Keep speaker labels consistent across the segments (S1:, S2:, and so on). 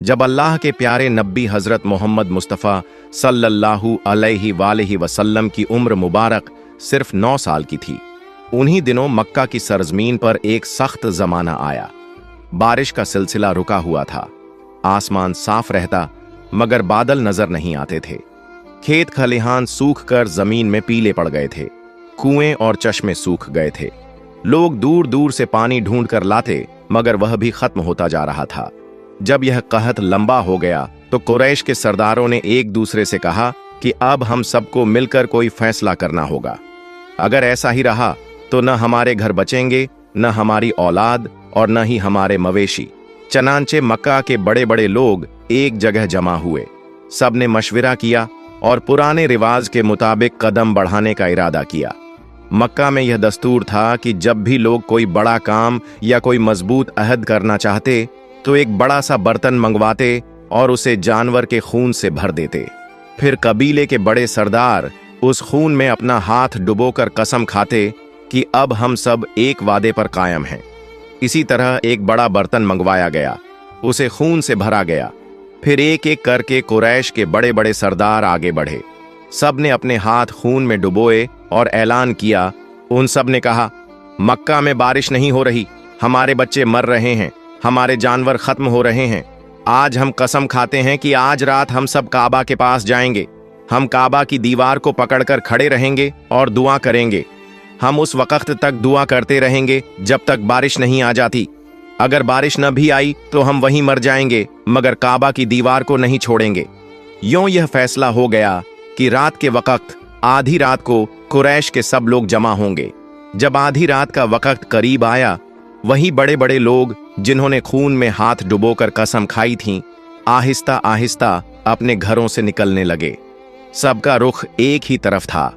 S1: जब अल्लाह के प्यारे नबी हजरत मोहम्मद मुस्तफ़ा सल्लल्लाहु अलैहि वसल्लम की उम्र मुबारक सिर्फ 9 साल की थी, उन्हीं दिनों मक्का की सरजमीन पर एक सख्त जमाना आया। बारिश का सिलसिला रुका हुआ था। आसमान साफ रहता मगर बादल नजर नहीं आते थे। खेत खलिहान सूख कर जमीन में पीले पड़ गए थे। कुएं और चश्मे सूख गए थे। लोग दूर दूर से पानी ढूंढ कर लाते मगर वह भी खत्म होता जा रहा था। जब यह कहत लंबा हो गया तो कुरैश के सरदारों ने एक दूसरे से कहा कि अब हम सबको मिलकर कोई फैसला करना होगा। अगर ऐसा ही रहा तो न हमारे घर बचेंगे, न हमारी औलाद और न ही हमारे मवेशी। चनांचे मक्का के बड़े बड़े लोग एक जगह जमा हुए। सबने मशविरा किया और पुराने रिवाज के मुताबिक कदम बढ़ाने का इरादा किया। मक्का में यह दस्तूर था कि जब भी लोग कोई बड़ा काम या कोई मजबूत अहद करना चाहते तो एक बड़ा सा बर्तन मंगवाते और उसे जानवर के खून से भर देते। फिर कबीले के बड़े सरदार उस खून में अपना हाथ डुबोकर कसम खाते कि अब हम सब एक वादे पर कायम हैं। इसी तरह एक बड़ा बर्तन मंगवाया गया, उसे खून से भरा गया। फिर एक एक करके कुरैश के बड़े बड़े सरदार आगे बढ़े। सब ने अपने हाथ खून में डुबोए और ऐलान किया। उन सब ने कहा, मक्का में बारिश नहीं हो रही, हमारे बच्चे मर रहे हैं, हमारे जानवर खत्म हो रहे हैं। आज हम कसम खाते हैं कि आज रात हम सब काबा के पास जाएंगे। हम काबा की दीवार को पकड़कर खड़े रहेंगे और दुआ करेंगे। हम उस वक्त तक दुआ करते रहेंगे जब तक बारिश नहीं आ जाती। अगर बारिश न भी आई तो हम वहीं मर जाएंगे मगर काबा की दीवार को नहीं छोड़ेंगे। यूं यह फैसला हो गया कि रात के वक्त आधी रात को कुरैश के सब लोग जमा होंगे। जब आधी रात का वक्त करीब आया, वही बड़े बड़े लोग जिन्होंने खून में हाथ डुबोकर कसम खाई थी, आहिस्ता आहिस्ता अपने घरों से निकलने लगे। सबका रुख एक ही तरफ था,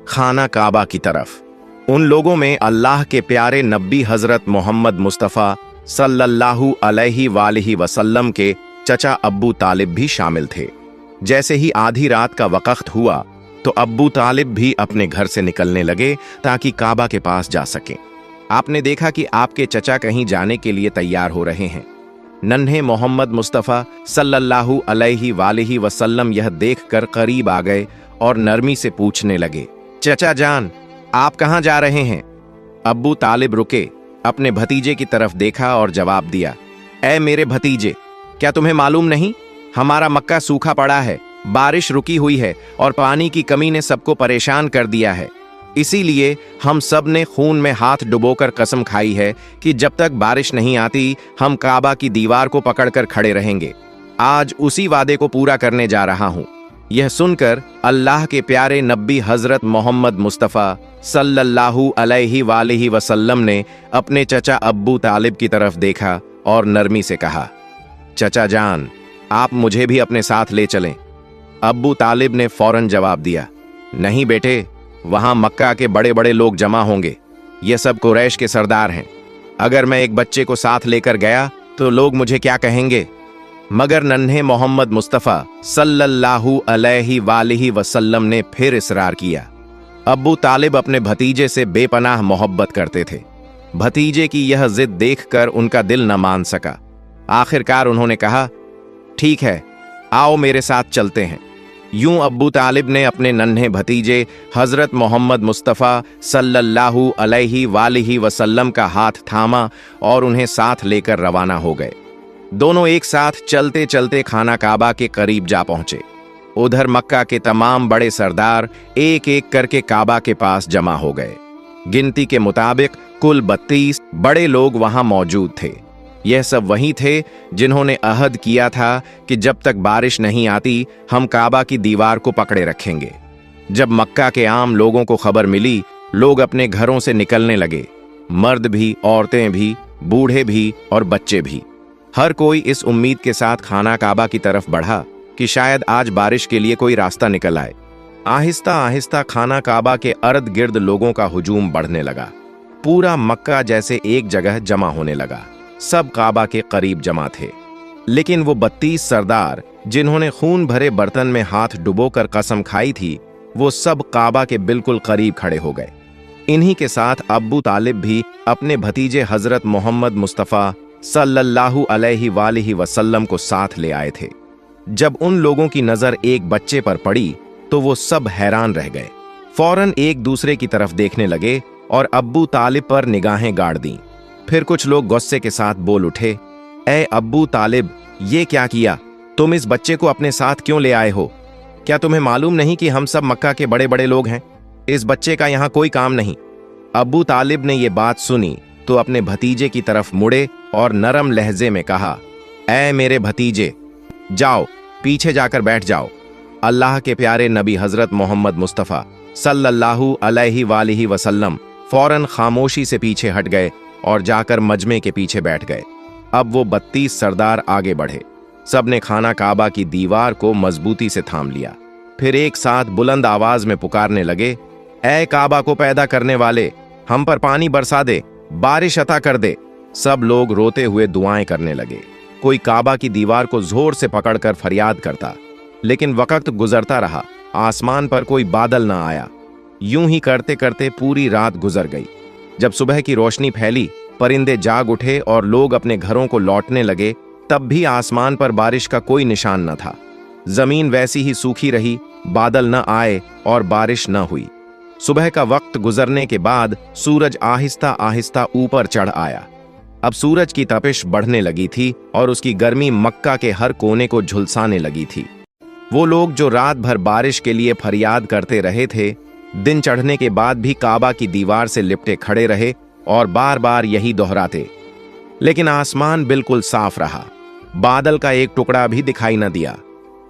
S1: खाना काबा की तरफ। उन लोगों में अल्लाह के प्यारे नबी हजरत मोहम्मद मुस्तफ़ा सल्लल्लाहु अलैहि वसल्लम के चचा अब्बू तालिब भी शामिल थे। जैसे ही आधी रात का वक्त हुआ तो अब्बू तालिब भी अपने घर से निकलने लगे ताकि काबा के पास जा सकें। आपने देखा कि आपके चचा कहीं जाने के लिए तैयार हो रहे हैं। नन्हे मोहम्मद मुस्तफ़ा सल्लल्लाहु अलैहि वसल्लम यह देखकर करीब आ गए और नरमी से पूछने लगे, चचा जान, आप कहाँ जा रहे हैं? अब्बू तालिब रुके, अपने भतीजे की तरफ देखा और जवाब दिया, ऐ मेरे भतीजे, क्या तुम्हें मालूम नहीं, हमारा मक्का सूखा पड़ा है, बारिश रुकी हुई है और पानी की कमी ने सबको परेशान कर दिया है। इसीलिए हम सब ने खून में हाथ डुबोकर कसम खाई है कि जब तक बारिश नहीं आती हम काबा की दीवार को पकड़कर खड़े रहेंगे। आज उसी वादे को पूरा करने जा रहा हूँ। यह सुनकर अल्लाह के प्यारे नबी हजरत मोहम्मद मुस्तफ़ा सल्लल्लाहु अलैहि वसल्लम ने अपने चचा अब्बू तालिब की तरफ देखा और नरमी से कहा, चचा जान, आप मुझे भी अपने साथ ले चलें। अब्बू तालिब ने फौरन जवाब दिया, नहीं बेटे, वहां मक्का के बड़े बड़े लोग जमा होंगे। ये सब कुरैश के सरदार हैं। अगर मैं एक बच्चे को साथ लेकर गया तो लोग मुझे क्या कहेंगे? मगर नन्हे मोहम्मद मुस्तफ़ा सल्लल्लाहु अलैहि वसल्लम ने फिर इसरार किया। अब्बू तालिब अपने भतीजे से बेपनाह मोहब्बत करते थे। भतीजे की यह जिद देखकर उनका दिल न मान सका। आखिरकार उन्होंने कहा, ठीक है, आओ मेरे साथ चलते हैं। यूं अब्बू तालिब ने अपने नन्हे भतीजे हजरत मोहम्मद मुस्तफ़ा सल्लल्लाहु अलैहि वसल्लम का हाथ थामा और उन्हें साथ लेकर रवाना हो गए। दोनों एक साथ चलते चलते खाना काबा के करीब जा पहुंचे। उधर मक्का के तमाम बड़े सरदार एक एक करके काबा के पास जमा हो गए। गिनती के मुताबिक कुल 32 बड़े लोग वहां मौजूद थे। यह सब वही थे जिन्होंने अहद किया था कि जब तक बारिश नहीं आती हम काबा की दीवार को पकड़े रखेंगे। जब मक्का के आम लोगों को खबर मिली, लोग अपने घरों से निकलने लगे। मर्द भी, औरतें भी, बूढ़े भी और बच्चे भी। हर कोई इस उम्मीद के साथ खाना काबा की तरफ बढ़ा कि शायद आज बारिश के लिए कोई रास्ता निकल आए। आहिस्ता आहिस्ता खाना काबा के अर्द गिर्द लोगों का हुजूम बढ़ने लगा। पूरा मक्का जैसे एक जगह जमा होने लगा। सब काबा के करीब जमा थे। लेकिन वो 32 सरदार जिन्होंने खून भरे बर्तन में हाथ डुबोकर कसम खाई थी, वो सब काबा के बिल्कुल करीब खड़े हो गए। इन्हीं के साथ अब्बू तालिब भी अपने भतीजे हजरत मोहम्मद मुस्तफ़ा सल्लल्लाहु अलैहि वसल्लम को साथ ले आए थे। जब उन लोगों की नजर एक बच्चे पर पड़ी तो वो सब हैरान रह गए। फौरन एक दूसरे की तरफ देखने लगे और अब्बू तालिब पर निगाहें गाड़ दी। फिर कुछ लोग गुस्से के साथ बोल उठे, ए अब्बू तालिब, ये क्या किया? तुम इस बच्चे को अपने साथ क्यों ले आए हो? क्या तुम्हें मालूम नहीं कि हम सब मक्का के बड़े बड़े लोग हैं? इस बच्चे का यहाँ कोई काम नहीं। अब्बू तालिब ने ये बात सुनी तो अपने भतीजे की तरफ मुड़े और नरम लहजे में कहा, ऐ मेरे भतीजे, जाओ पीछे जाकर बैठ जाओ। अल्लाह के प्यारे नबी हजरत मोहम्मद मुस्तफ़ा सल्लल्लाहु अलैहि वसल्लम फौरन खामोशी से पीछे हट गए और जाकर मजमे के पीछे बैठ गए। अब वो 32 सरदार आगे बढ़े। सबने खाना काबा की दीवार को मजबूती से थाम लिया। फिर एक साथ बुलंद आवाज में पुकारने लगे, ऐ काबा को पैदा करने वाले, हम पर पानी बरसा दे, बारिश अता कर दे। सब लोग रोते हुए दुआएं करने लगे। कोई काबा की दीवार को जोर से पकड़कर फरियाद करता, लेकिन वक्त गुजरता रहा, आसमान पर कोई बादल ना आया। यूं ही करते करते पूरी रात गुजर गई। जब सुबह की रोशनी फैली, परिंदे जाग उठे और लोग अपने घरों को लौटने लगे, तब भी आसमान पर बारिश का कोई निशान न था। जमीन वैसी ही सूखी रही, बादल न आए और बारिश न हुई। सुबह का वक्त गुजरने के बाद सूरज आहिस्ता आहिस्ता ऊपर चढ़ आया। अब सूरज की तपिश बढ़ने लगी थी और उसकी गर्मी मक्का के हर कोने को झुलसाने लगी थी। वो लोग जो रात भर बारिश के लिए फरियाद करते रहे थे, दिन चढ़ने के बाद भी काबा की दीवार से लिपटे खड़े रहे और बार बार यही दोहराते। लेकिन आसमान बिल्कुल साफ रहा, बादल का एक टुकड़ा भी दिखाई न दिया।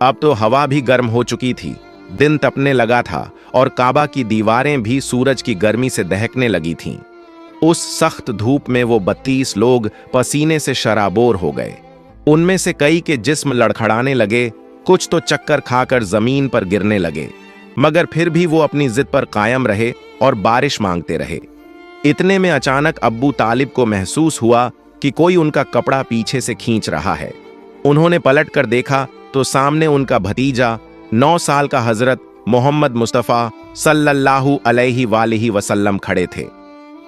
S1: अब तो हवा भी गर्म हो चुकी थी, दिन तपने लगा था और काबा की दीवारें भी सूरज की गर्मी से दहकने लगी थीं। उस सख्त धूप में वो 32 लोग पसीने से शराबोर हो गए। उनमें से कई के जिस्म लड़खड़ाने लगे, कुछ तो चक्कर खाकर जमीन पर गिरने लगे, मगर फिर भी वो अपनी जिद पर कायम रहे और बारिश मांगते रहे। इतने में अचानक अब्बू तालिब को महसूस हुआ कि कोई उनका कपड़ा पीछे से खींच रहा है। उन्होंने पलट कर देखा तो सामने उनका भतीजा 9 साल का हजरत मोहम्मद मुस्तफ़ा सल्लल्लाहु अलैहि वसल्लम खड़े थे।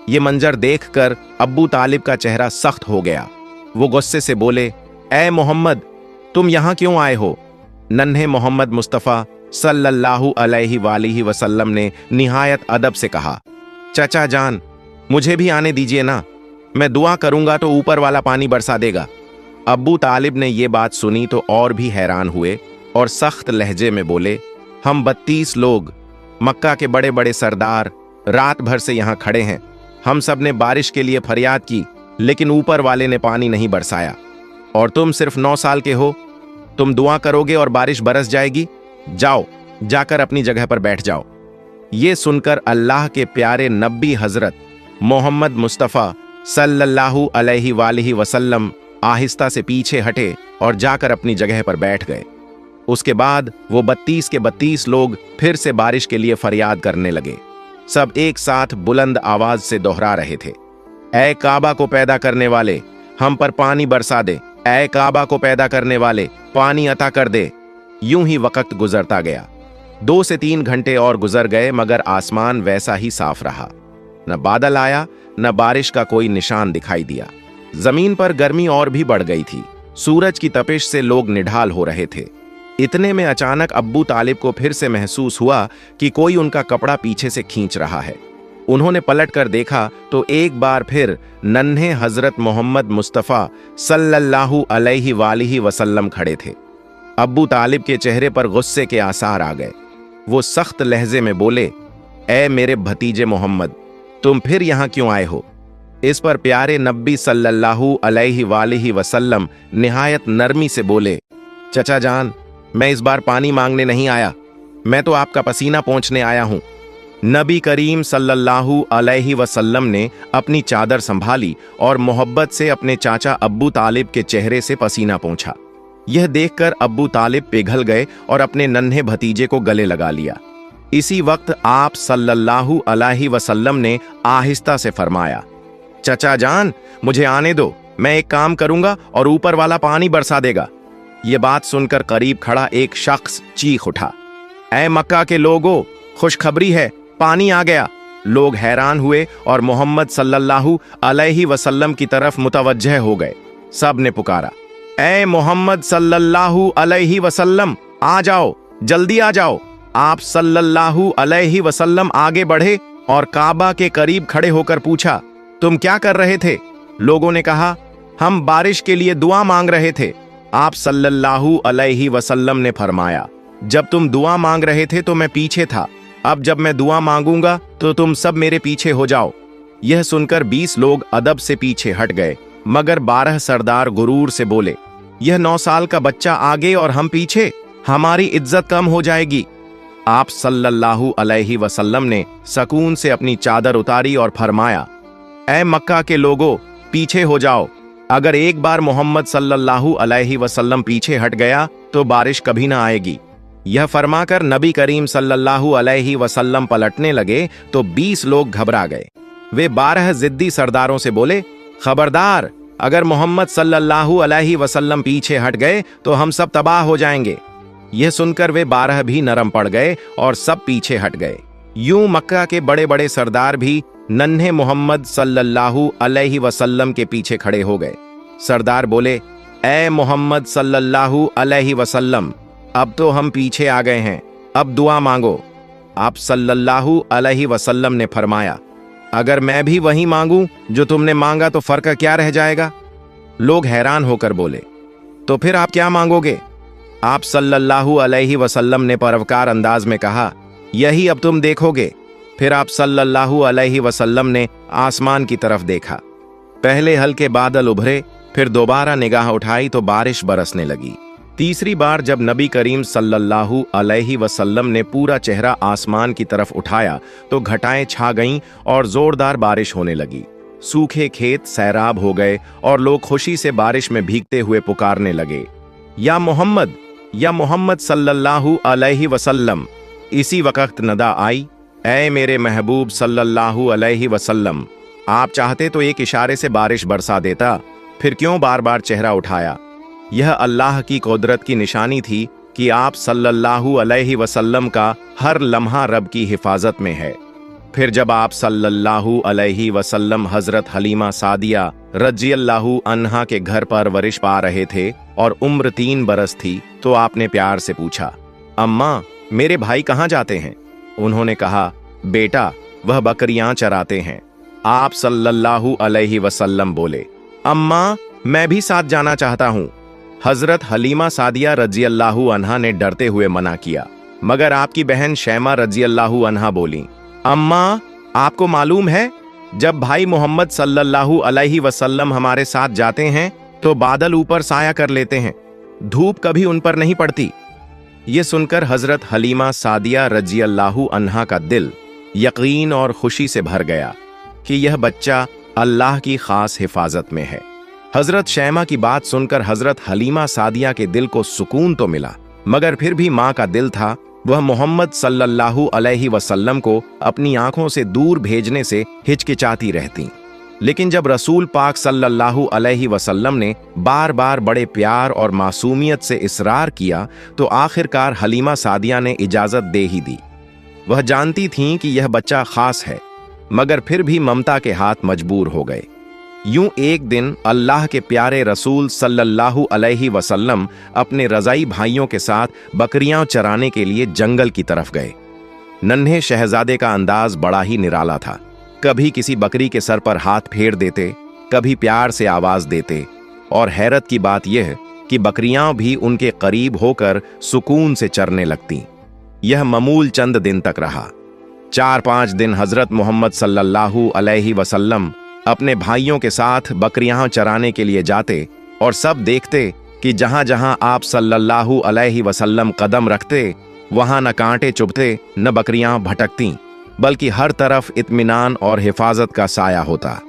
S1: ये मंजर देखकर अब्बू तालिब का चेहरा सख्त हो गया। वो गुस्से से बोले, ऐ मोहम्मद, तुम यहां क्यों आए हो? नन्हे मोहम्मद मुस्तफ़ा सल्लल्लाहु अलैहि वसल्लम ने निहायत अदब से कहा, चचा जान, मुझे भी आने दीजिए ना, मैं दुआ करूंगा तो ऊपर वाला पानी बरसा देगा। अब्बू तालिब ने ये बात सुनी तो और भी हैरान हुए और सख्त लहजे में बोले, हम 32 लोग, मक्का के बड़े बड़े सरदार, रात भर से यहाँ खड़े हैं। हम सब ने बारिश के लिए फरियाद की, लेकिन ऊपर वाले ने पानी नहीं बरसाया। और तुम सिर्फ 9 साल के हो, तुम दुआ करोगे और बारिश बरस जाएगी? जाओ, जाकर अपनी जगह पर बैठ जाओ। ये सुनकर अल्लाह के प्यारे नबी हजरत मोहम्मद मुस्तफ़ा सल्लल्लाहु अलैहि वसल्लम आहिस्ता से पीछे हटे और जाकर अपनी जगह पर बैठ गए। उसके बाद वो 32 के 32 लोग फिर से बारिश के लिए फरियाद करने लगे। सब एक साथ बुलंद आवाज से दोहरा रहे थे, ऐ काबा को पैदा करने वाले, हम पर पानी बरसा दे। ऐ काबा को पैदा करने वाले, पानी अता कर दे। यूं ही वक्त गुजरता गया। 2 से 3 घंटे और गुजर गए, मगर आसमान वैसा ही साफ रहा। न बादल आया, न बारिश का कोई निशान दिखाई दिया। जमीन पर गर्मी और भी बढ़ गई थी। सूरज की तपिश से लोग निढाल हो रहे थे। इतने में अचानक अब्बू तालिब को फिर से महसूस हुआ कि कोई उनका कपड़ा पीछे से खींच रहा है। उन्होंने पलट कर देखा तो एक बार फिर नन्हे हजरत मोहम्मद मुस्तफ़ा सल्लल्लाहु अलैहि वसल्लम खड़े थे। अब्बू तालिब के चेहरे पर गुस्से के आसार आ गए। वो सख्त लहजे में बोले, ऐ मेरे भतीजे मोहम्मद, तुम फिर यहां क्यों आए हो? इस पर प्यारे नबी सल्लल्लाहु अलैहि वसल्लम निहायत नरमी से बोले, चचा जान, मैं इस बार पानी मांगने नहीं आया, मैं तो आपका पसीना पोंछने आया हूं। नबी करीम सल्लल्लाहु अलैहि वसल्लम ने अपनी चादर संभाली और मोहब्बत से अपने चाचा अब्बू तालिब के चेहरे से पसीना पोंछा। यह देखकर अब्बू तालिब पिघल गए और अपने नन्हे भतीजे को गले लगा लिया। इसी वक्त आप सल्लल्लाहु अलैहि वसल्लम ने आहिस्ता से फरमाया, चचा जान, मुझे आने दो, मैं एक काम करूंगा और ऊपर वाला पानी बरसा देगा। यह बात सुनकर करीब खड़ा एक शख्स चीख उठा, ऐ मक्का के लोगों, खुशखबरी है, पानी आ गया। लोग हैरान हुए और मोहम्मद सल्लल्लाहु अलैहि वसल्लम की तरफ मुतवज्जह हो गए। सब ने पुकारा, ए मोहम्मद सल्लल्लाहु अलैहि वसल्लम, आ जाओ, जल्दी आ जाओ। आप सल्लल्लाहु अलैहि वसल्लम आगे बढ़े और काबा के करीब खड़े होकर पूछा, तुम क्या कर रहे थे? लोगों ने कहा, हम बारिश के लिए दुआ मांग रहे थे। आप सल्लल्लाहु अलैहि वसल्लम ने फरमाया, जब तुम दुआ मांग रहे थे तो मैं पीछे था, अब जब मैं दुआ मांगूंगा तो तुम सब मेरे पीछे हो जाओ। यह सुनकर 20 लोग अदब से पीछे हट गए, मगर 12 सरदार गुरूर से बोले, यह 9 साल का बच्चा आगे और हम पीछे, हमारी इज्जत कम हो जाएगी। आप सल्लल्लाहु अलैहि वसल्लम ने सकून से अपनी चादर उतारी और फरमाया, ऐ मक्का के लोगों, पीछे हो जाओ। अगर एक बार मोहम्मद सल्लल्लाहु अलैहि वसल्लम पीछे हट गया तो बारिश कभी ना आएगी। यह फरमाकर नबी करीम सल्लल्लाहु अलैहि वसल्लम पलटने लगे तो 20 लोग घबरा गए। वे 12 जिद्दी सरदारों से बोले, खबरदार, अगर मोहम्मद सल्लल्लाहु अलैहि वसल्लम पीछे हट गए तो हम सब तबाह हो जाएंगे। यह सुनकर वे 12 भी नरम पड़ गए और सब पीछे हट गए। यूं मक्का के बड़े बड़े सरदार भी नन्हे मोहम्मद सल्लल्लाहु अलैहि वसल्लम के पीछे खड़े हो गए। सरदार बोले, ए मोहम्मद सल्लल्लाहु अलैहि वसल्लम, अब तो हम पीछे आ गए हैं, अब दुआ मांगो। आप सल्लल्लाहु अलैहि वसल्लम ने फरमाया, अगर मैं भी वही मांगूं जो तुमने मांगा तो फर्क क्या रह जाएगा? लोग हैरान होकर बोले, तो फिर आप क्या मांगोगे? आप सल्लल्लाहु अलैहि वसल्लम ने परोपकार अंदाज में कहा, यही अब तुम देखोगे। फिर आप सल्लल्लाहु अलैहि वसल्लम ने आसमान की तरफ देखा। पहले हल्के बादल उभरे, फिर दोबारा निगाह उठाई तो बारिश बरसने लगी। तीसरी बार जब नबी करीम सल्लल्लाहु अलैहि वसल्लम ने पूरा चेहरा आसमान की तरफ उठाया तो घटाएं छा गईं और जोरदार बारिश होने लगी। सूखे खेत सैराब हो गए और लोग खुशी से बारिश में भीगते हुए पुकारने लगे, या मोहम्मद सल्लल्लाहु अलैहि वसल्लम। इसी वक्त नदा आई, ऐ मेरे महबूब सल्लल्लाहु अलैहि वसल्लम, आप चाहते तो एक इशारे से बारिश बरसा देता, फिर क्यों बार बार चेहरा उठाया? यह अल्लाह की कुदरत की निशानी थी कि आप सल्लल्लाहु अलैहि वसल्लम का हर लम्हा रब की हिफाजत में है। फिर जब आप सल्लल्लाहु अलैहि वसल्लम हजरत हलीमा सादिया रज़ियल्लाहु अन्हा के घर परवरिश पा रहे थे और उम्र 3 बरस थी, तो आपने प्यार से पूछा, अम्मा, मेरे भाई कहाँ जाते हैं? उन्होंने कहा, बेटा, वह बकरियां चराते हैं। आप सल्लल्लाहु अलैहि वसल्लम बोले, अम्मा, मैं भी साथ जाना चाहता हूँ। हजरत हलीमा सादिया रज़ियल्लाहु अन्हा ने डरते हुए मना किया, मगर आपकी बहन शैमा रज़ियल्लाहु अन्हा बोली, अम्मा, आपको मालूम है, जब भाई मोहम्मद सल्लल्लाहु अलैहि वसल्लम हमारे साथ जाते हैं तो बादल ऊपर साया कर लेते हैं, धूप कभी उन पर नहीं पड़ती। ये सुनकर हजरत हलीमा सादिया रज़ियल्लाहु अन्हा का दिल यकीन और खुशी से भर गया कि यह बच्चा अल्लाह की खास हिफाजत में है। हजरत शैमा की बात सुनकर हजरत हलीमा सादिया के दिल को सुकून तो मिला, मगर फिर भी माँ का दिल था, वह मोहम्मद सल्लल्लाहु अलैहि वसल्लम को अपनी आंखों से दूर भेजने से हिचकिचाती रहती। लेकिन जब रसूल पाक सल्लल्लाहु अलैहि वसल्लम ने बार बार बड़े प्यार और मासूमियत से इसरार किया तो आखिरकार हलीमा सादिया ने इजाजत दे ही दी। वह जानती थीं कि यह बच्चा खास है, मगर फिर भी ममता के हाथ मजबूर हो गए। यूं एक दिन अल्लाह के प्यारे रसूल सल्लल्लाहु अलैहि वसल्लम अपने रज़ाई भाइयों के साथ बकरियां चराने के लिए जंगल की तरफ गए। नन्हे शहजादे का अंदाज बड़ा ही निराला था। कभी किसी बकरी के सर पर हाथ फेर देते, कभी प्यार से आवाज देते, और हैरत की बात यह कि बकरियां भी उनके करीब होकर सुकून से चरने लगतीं। यह मामूल चंद दिन तक रहा। 4-5 दिन हजरत मोहम्मद सल्लल्लाहु अलैहि वसल्लम अपने भाइयों के साथ बकरियां चराने के लिए जाते और सब देखते कि जहां जहां आप सल्लल्लाहु अलैहि वसल्लम कदम रखते वहां न कांटे चुभते न बकरियां भटकतीं, बल्कि हर तरफ इत्मीनान और हिफाजत का साया होता।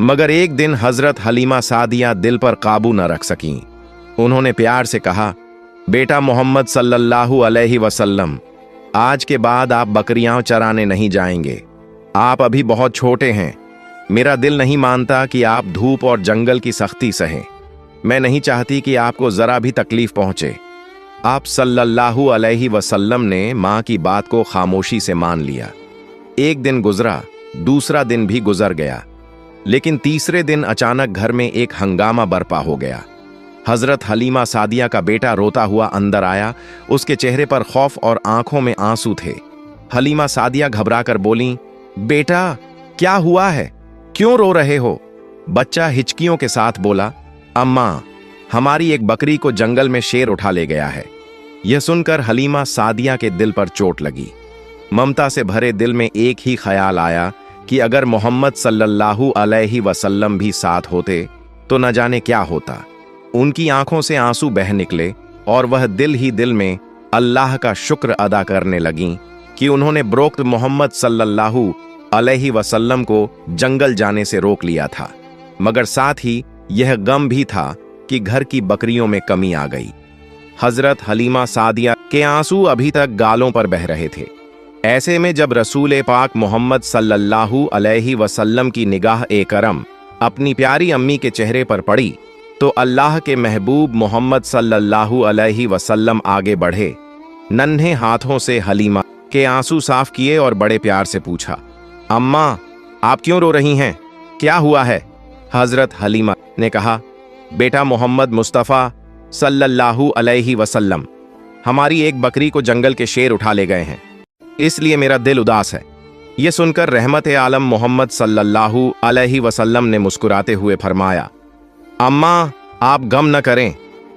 S1: मगर एक दिन हजरत हलीमा सादिया दिल पर काबू न रख सकीं। उन्होंने प्यार से कहा, बेटा मोहम्मद सल्लल्लाहु अलैहि वसल्लम, आज के बाद आप बकरियां चराने नहीं जाएंगे। आप अभी बहुत छोटे हैं। मेरा दिल नहीं मानता कि आप धूप और जंगल की सख्ती सहें। मैं नहीं चाहती कि आपको जरा भी तकलीफ पहुंचे। आप सल्लल्लाहु अलैहि वसल्लम ने मां की बात को खामोशी से मान लिया। एक दिन गुजरा, दूसरा दिन भी गुजर गया। लेकिन तीसरे दिन अचानक घर में एक हंगामा बरपा हो गया। हजरत हलीमा सादिया का बेटा रोता हुआ अंदर आया। उसके चेहरे पर खौफ और आंखों में आंसू थे। हलीमा सादिया घबराकर बोली, बेटा क्या हुआ है, क्यों रो रहे हो? बच्चा हिचकियों के साथ बोला, अम्मा, हमारी एक बकरी को जंगल में शेर उठा ले गया है। यह सुनकर हलीमा सादिया के दिल पर चोट लगी। ममता से भरे दिल में एक ही ख्याल आया कि अगर मोहम्मद सल्लल्लाहु अलैहि वसल्लम भी साथ होते तो न जाने क्या होता। उनकी आंखों से आंसू बह निकले और वह दिल ही दिल में अल्लाह का शुक्र अदा करने लगीं कि उन्होंने ब्रोक्त मोहम्मद सल्लल्लाहु अलैहि वसल्लम को जंगल जाने से रोक लिया था। मगर साथ ही यह गम भी था कि घर की बकरियों में कमी आ गई। हजरत हलीमा सादिया के आंसू अभी तक गालों पर बह रहे थे। ऐसे में जब रसूल पाक मोहम्मद सल्लल्लाहु अलैहि वसल्लम की निगाह ए करम अपनी प्यारी अम्मी के चेहरे पर पड़ी तो अल्लाह के महबूब मोहम्मद सल्लल्लाहु अलैहि वसल्लम आगे बढ़े, नन्हे हाथों से हलीमा के आंसू साफ किए और बड़े प्यार से पूछा, अम्मा, आप क्यों रो रही हैं? क्या हुआ है? हजरत हलीमा ने कहा, बेटा मोहम्मद मुस्तफ़ा सल्लल्लाहु अलैहि वसल्लम हमारी एक बकरी को जंगल के शेर उठा ले गए हैं, इसलिए मेरा दिल उदास है। यह सुनकर रहमत आलम मोहम्मद सल्लल्लाहु अलैहि वसल्लम ने मुस्कुराते हुए फरमाया, अम्मा, आप गम न करें,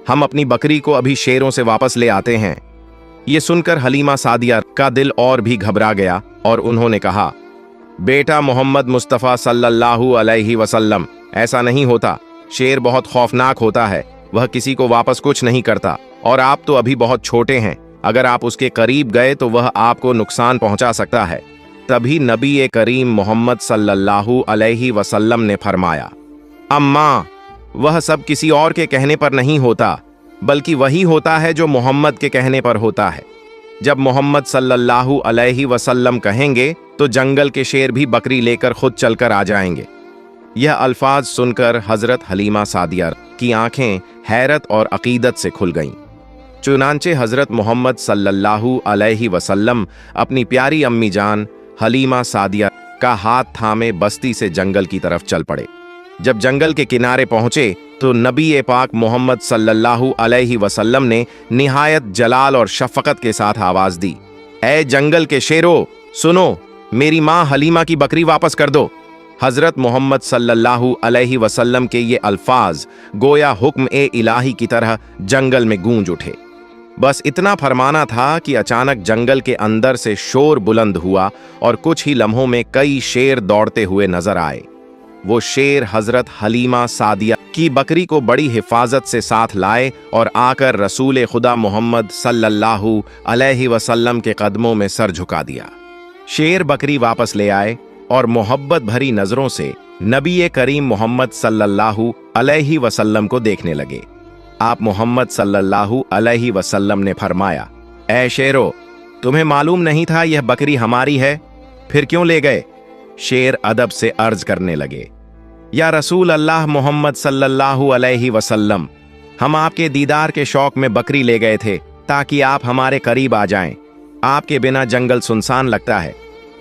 S1: हम अपनी बकरी को अभी शेरों से वापस ले आते हैं। यह सुनकर हलीमा सादिया का दिल और भी घबरा गया और उन्होंने कहा, बेटा मोहम्मद मुस्तफ़ा सल्लल्लाहु अलैहि वसल्लम, ऐसा नहीं होता। शेर बहुत खौफनाक होता है, वह किसी को वापस कुछ नहीं करता और आप तो अभी बहुत छोटे हैं। अगर आप उसके करीब गए तो वह आपको नुकसान पहुंचा सकता है। तभी नबी करीम मोहम्मद सल्लल्लाहु अलैहि वसल्लम ने फरमाया, अम्मा, वह सब किसी और के कहने पर नहीं होता, बल्कि वही होता है जो मोहम्मद के कहने पर होता है। जब मोहम्मद सल्लल्लाहु अलैहि वसल्लम कहेंगे तो जंगल के शेर भी बकरी लेकर खुद चलकर आ जाएंगे। यह अल्फाज सुनकर हजरत हलीमा सादिया की आंखें हैरत और अकीदत से खुल गईं। चुनांचे हजरत मोहम्मद सल्लल्लाहु अलैहि वसल्लम अपनी प्यारी अम्मी जान हलीमा सादिया का हाथ थामे बस्ती से जंगल की तरफ चल पड़े। जब जंगल के किनारे पहुंचे तो नबी पाक मोहम्मद सल्लल्लाहु अलैहि वसल्लम ने निहायत जलाल और शफकत के साथ आवाज दी, ऐ जंगल के शेरों, सुनो, मेरी माँ हलीमा की बकरी वापस कर दो। हजरत मोहम्मद सल्लल्लाहु अलैहि वसल्लम के ये अल्फाज गोया हुक्म इलाही की तरह जंगल में गूंज उठे। बस इतना फरमाना था कि अचानक जंगल के अंदर से शोर बुलंद हुआ और कुछ ही लम्हों में कई शेर दौड़ते हुए नजर आए। वो शेर हजरत हलीमा सादिया की बकरी को बड़ी हिफाजत से साथ लाए और आकर रसूल खुदा मोहम्मद सल्लल्लाहु अलैहि वसल्लम के कदमों में सर झुका दिया। शेर बकरी वापस ले आए और मोहब्बत भरी नजरों से नबी करीम मोहम्मद सल्लल्लाहु अलैहि वसल्लम को देखने लगे। आप मोहम्मद सल्लल्लाहु अलैहि वसल्लम ने फरमाया, ऐ शेरो, तुम्हें मालूम नहीं था यह बकरी हमारी है, फिर क्यों ले गए? शेर अदब से अर्ज करने लगे, या रसूल अल्लाह मोहम्मद सल्लल्लाहु अलैहि वसल्लम, हम आपके दीदार के शौक में बकरी ले गए थे ताकि आप हमारे करीब आ जाएं। आपके बिना जंगल सुनसान लगता है।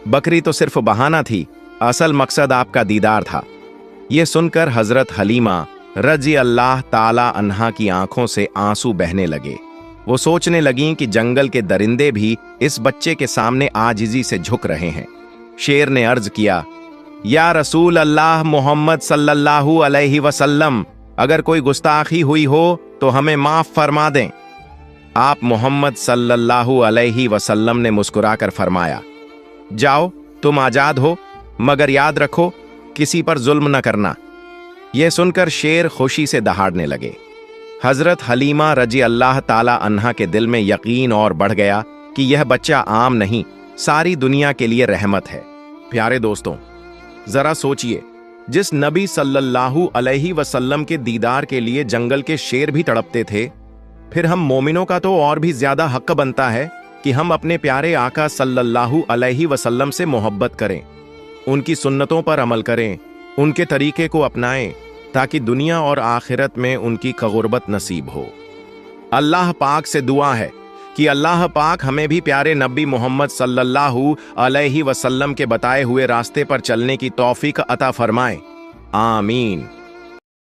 S1: बकरी तो सिर्फ बहाना थी, असल मकसद आपका दीदार था। यह सुनकर हजरत हलीमा रजी अल्लाह ताला अन्हा की आंखों से आंसू बहने लगे। वो सोचने लगीं कि जंगल के दरिंदे भी इस बच्चे के सामने आजिजी से झुक रहे हैं। शेर ने अर्ज किया, या रसूल अल्लाह मोहम्मद सल्लल्लाहु अलैहि वसल्लम, अगर कोई गुस्ताखी हुई हो तो हमें माफ फरमा दें। आप मोहम्मद सल्लल्लाहु अलैहि वसल्लम ने मुस्कुराकर फरमाया, जाओ, तुम आजाद हो, मगर याद रखो किसी पर जुल्म न करना। यह सुनकर शेर खुशी से दहाड़ने लगे। हजरत हलीमा रजी अल्लाह ताला अन्हा के दिल में यकीन और बढ़ गया कि यह बच्चा आम नहीं, सारी दुनिया के लिए रहमत है। प्यारे दोस्तों, जरा सोचिए, जिस नबी सल्लल्लाहु अलैहि वसल्लम के दीदार के लिए जंगल के शेर भी तड़पते थे, फिर हम मोमिनों का तो और भी ज्यादा हक बनता है कि हम अपने प्यारे आका सल्लल्लाहु अलैहि वसल्लम से मोहब्बत करें, उनकी सुन्नतों पर अमल करें, उनके तरीके को अपनाएं, ताकि दुनिया और आखिरत में उनकी गुर्बत नसीब हो। अल्लाह पाक से दुआ है कि अल्लाह पाक हमें भी प्यारे नबी मोहम्मद सल्लल्लाहु अलैहि वसल्लम के बताए हुए रास्ते पर चलने की तौफीक अता फरमाए। आमीन।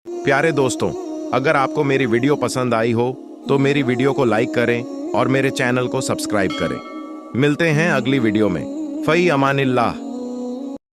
S1: प्यारे दोस्तों, अगर आपको मेरी वीडियो पसंद आई हो तो मेरी वीडियो को लाइक करें और मेरे चैनल को सब्सक्राइब करें। मिलते हैं अगली वीडियो में। फई अमानिल्लाह।